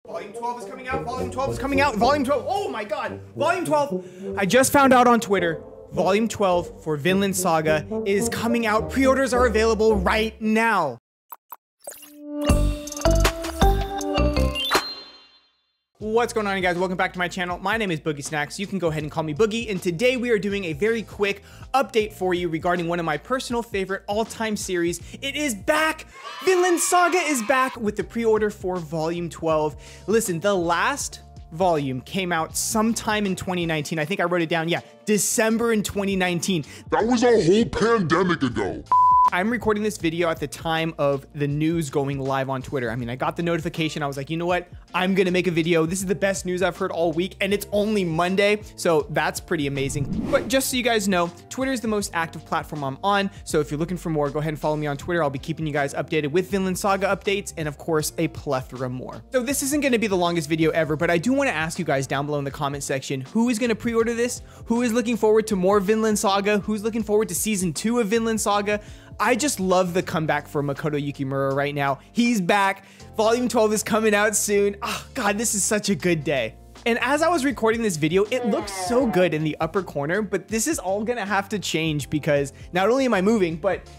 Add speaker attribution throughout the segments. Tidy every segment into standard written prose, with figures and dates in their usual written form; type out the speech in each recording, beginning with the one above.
Speaker 1: Volume 12 is coming out. Volume 12 is coming out. Volume 12. Oh my god. Volume 12. I just found out on Twitter. Volume 12 for Vinland Saga is coming out. Pre-orders are available right now. What's going on, you guys? Welcome back to my channel. My name is Boogie Snacks. You can go ahead and call me Boogie. And today we are doing a very quick update for you regarding one of my personal favorite all-time series. It is back. Vinland Saga is back with the pre-order for Volume 12. Listen, the last volume came out sometime in 2019. I think I wrote it down. Yeah, December in 2019.
Speaker 2: That was a whole pandemic ago.
Speaker 1: I'm recording this video at the time of the news going live on Twitter. I mean, I got the notification. I was like, you know what? I'm gonna make a video. This is the best news I've heard all week, and it's only Monday, so that's pretty amazing. But just so you guys know, Twitter is the most active platform I'm on, so if you're looking for more, go ahead and follow me on Twitter. I'll be keeping you guys updated with Vinland Saga updates, and of course, a plethora more. So this isn't gonna be the longest video ever, but I do wanna ask you guys down below in the comment section, who is gonna pre-order this? Who is looking forward to more Vinland Saga? Who's looking forward to season 2 of Vinland Saga? I just love the comeback for Makoto Yukimura right now. He's back. Volume 12 is coming out soon. Oh, God, this is such a good day. And as I was recording this video, it looked so good in the upper corner, but this is all gonna have to change because not only am I moving, but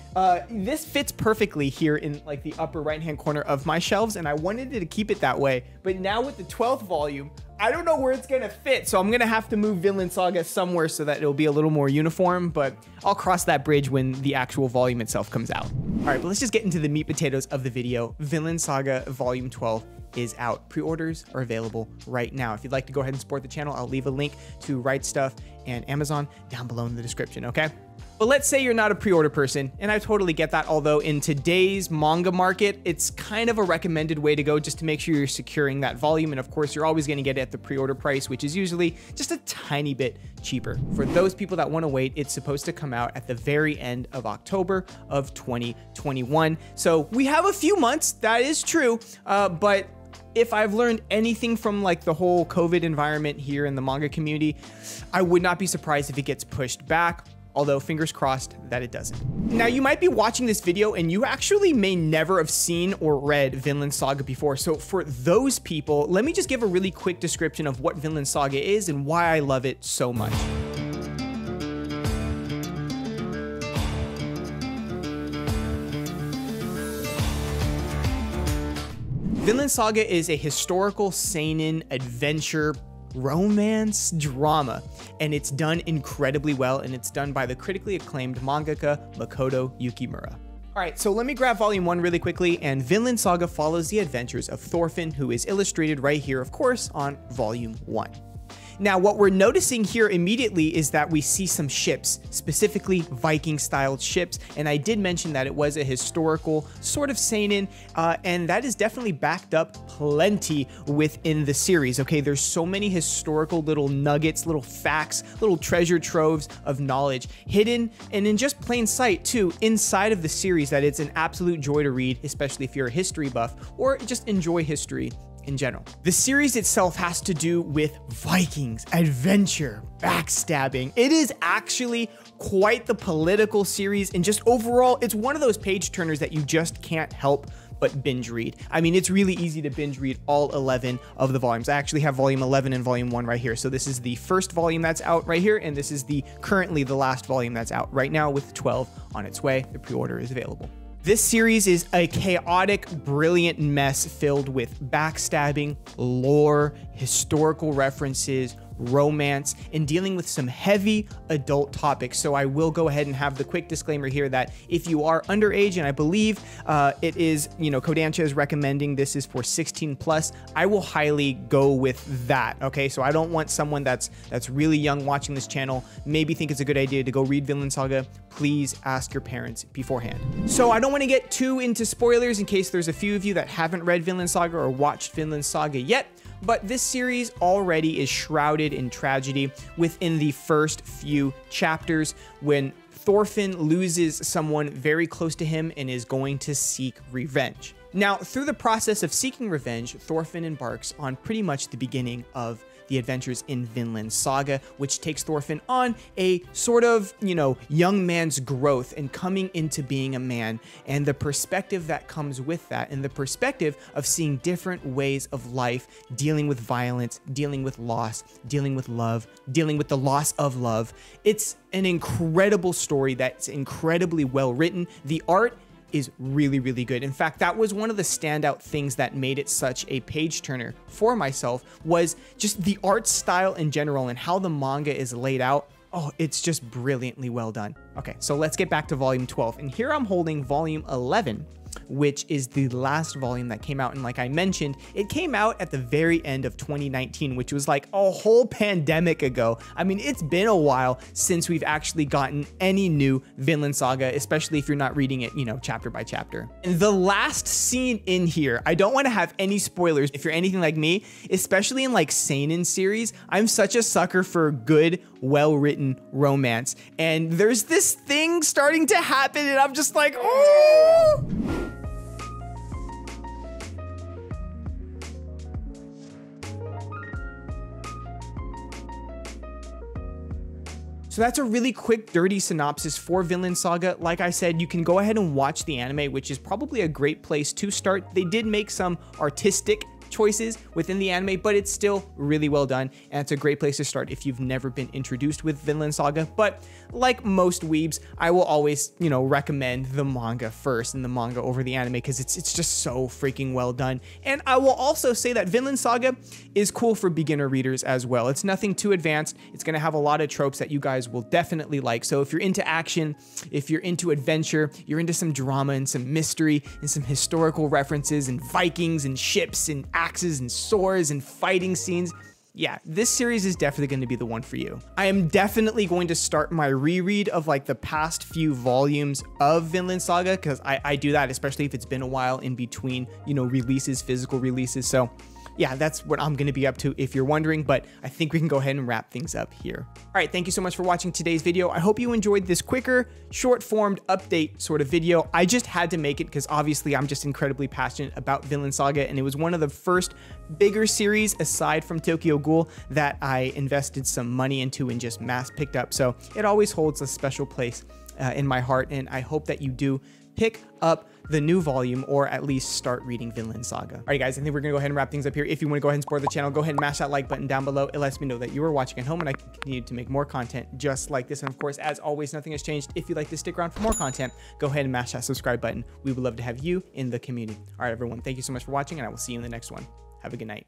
Speaker 1: this fits perfectly here in like the upper right-hand corner of my shelves, and I wanted to keep it that way. But now with the 12th volume, I don't know where it's gonna fit, so I'm gonna have to move Vinland Saga somewhere so that it'll be a little more uniform, but I'll cross that bridge when the actual volume itself comes out. All right, but let's just get into the meat potatoes of the video. Vinland Saga Volume 12 is out. Pre-orders are available right now. If you'd like to go ahead and support the channel, I'll leave a link to Right Stuff and Amazon down below in the description, okay? But let's say you're not a pre-order person, and I totally get that, although in today's manga market, it's kind of a recommended way to go just to make sure you're securing that volume, and of course, you're always gonna get it at the pre-order price, which is usually just a tiny bit cheaper. For those people that wanna wait, it's supposed to come out at the very end of October of 2021. So we have a few months, that is true, but if I've learned anything from like the whole COVID environment here in the manga community, I would not be surprised if it gets pushed back, although fingers crossed that it doesn't. Now, you might be watching this video and you actually may never have seen or read Vinland Saga before. So for those people, let me just give a really quick description of what Vinland Saga is and why I love it so much. Vinland Saga is a historical seinen adventure romance drama, and it's done incredibly well, and it's done by the critically acclaimed mangaka Makoto Yukimura. All right, so let me grab volume 1 really quickly, and Vinland Saga follows the adventures of Thorfinn, who is illustrated right here, of course, on volume 1. Now, what we're noticing here immediately is that we see some ships, specifically Viking-styled ships, and I did mention that it was a historical sort of seinen, and that is definitely backed up plenty within the series, okay? There's so many historical little nuggets, little facts, little treasure troves of knowledge hidden, and in just plain sight, too, inside of the series that it's an absolute joy to read, especially if you're a history buff, or just enjoy history in general. The series itself has to do with Vikings, adventure, backstabbing. It is actually quite the political series, and just overall, it's one of those page turners that you just can't help but binge read. I mean, it's really easy to binge read all 11 of the volumes. I actually have volume 11 and volume 1 right here. So this is the first volume that's out right here, and this is currently the last volume that's out right now with 12 on its way. The pre-order is available. This series is a chaotic, brilliant mess filled with backstabbing, lore, historical references, romance, and dealing with some heavy adult topics. So I will go ahead and have the quick disclaimer here that if you are underage, and I believe it is, you know, Kodansha is recommending this is for 16 plus, I will highly go with that, okay? So I don't want someone that's really young watching this channel, maybe think it's a good idea to go read Vinland Saga. Please ask your parents beforehand. So I don't want to get too into spoilers in case there's a few of you that haven't read Vinland Saga or watched Vinland Saga yet, but this series already is shrouded in tragedy within the first few chapters when Thorfinn loses someone very close to him and is going to seek revenge. Now, through the process of seeking revenge, Thorfinn embarks on pretty much the beginning of the adventures in Vinland Saga, which takes Thorfinn on a sort of, young man's growth and coming into being a man, and the perspective that comes with that, and the perspective of seeing different ways of life, dealing with violence, dealing with loss, dealing with love, dealing with the loss of love. It's an incredible story that's incredibly well written. The art is really, really good. In fact, that was one of the standout things that made it such a page turner for myself, was just the art style in general and how the manga is laid out. Oh, it's just brilliantly well done. Okay, so let's get back to volume 12. And here I'm holding volume 11, which is the last volume that came out. And like I mentioned, it came out at the very end of 2019, which was like a whole pandemic ago. I mean, it's been a while since we've actually gotten any new Vinland Saga, especially if you're not reading it, chapter by chapter. And the last scene in here, I don't want to have any spoilers if you're anything like me, especially in like seinen series. I'm such a sucker for good, well-written romance. And there's this thing starting to happen and I'm just like, oh! So that's a really quick, dirty synopsis for Vinland Saga. Like I said, you can go ahead and watch the anime, which is probably a great place to start. They did make some artistic choices within the anime, but it's still really well done, and it's a great place to start if you've never been introduced with Vinland Saga. But like most weebs, I will always, recommend the manga first, and the manga over the anime, because it's just so freaking well done. And I will also say that Vinland Saga is cool for beginner readers as well. It's nothing too advanced. It's going to have a lot of tropes that you guys will definitely like. So if you're into action, if you're into adventure, you're into some drama and some mystery and some historical references and Vikings and ships and axes and swords and fighting scenes, yeah, this series is definitely going to be the one for you. I am definitely going to start my reread of like the past few volumes of Vinland Saga, because I do that, especially if it's been a while in between, releases, physical releases. So yeah, that's what I'm going to be up to if you're wondering, but I think we can go ahead and wrap things up here. All right, thank you so much for watching today's video. I hope you enjoyed this quicker, short-formed update sort of video. I just had to make it because obviously I'm just incredibly passionate about Vinland Saga, and it was one of the first bigger series aside from Tokyo Ghoul that I invested some money into and just mass picked up. So it always holds a special place in my heart, and I hope that you do pick up the new volume, or at least start reading Vinland Saga. All right, guys, I think we're gonna go ahead and wrap things up here. If you want to go ahead and support the channel, go ahead and mash that like button down below. It lets me know that you are watching at home, and I can continue to make more content just like this. And of course, as always, nothing has changed. If you'd like to stick around for more content, go ahead and mash that subscribe button. We would love to have you in the community. All right, everyone, thank you so much for watching, and I will see you in the next one. Have a good night.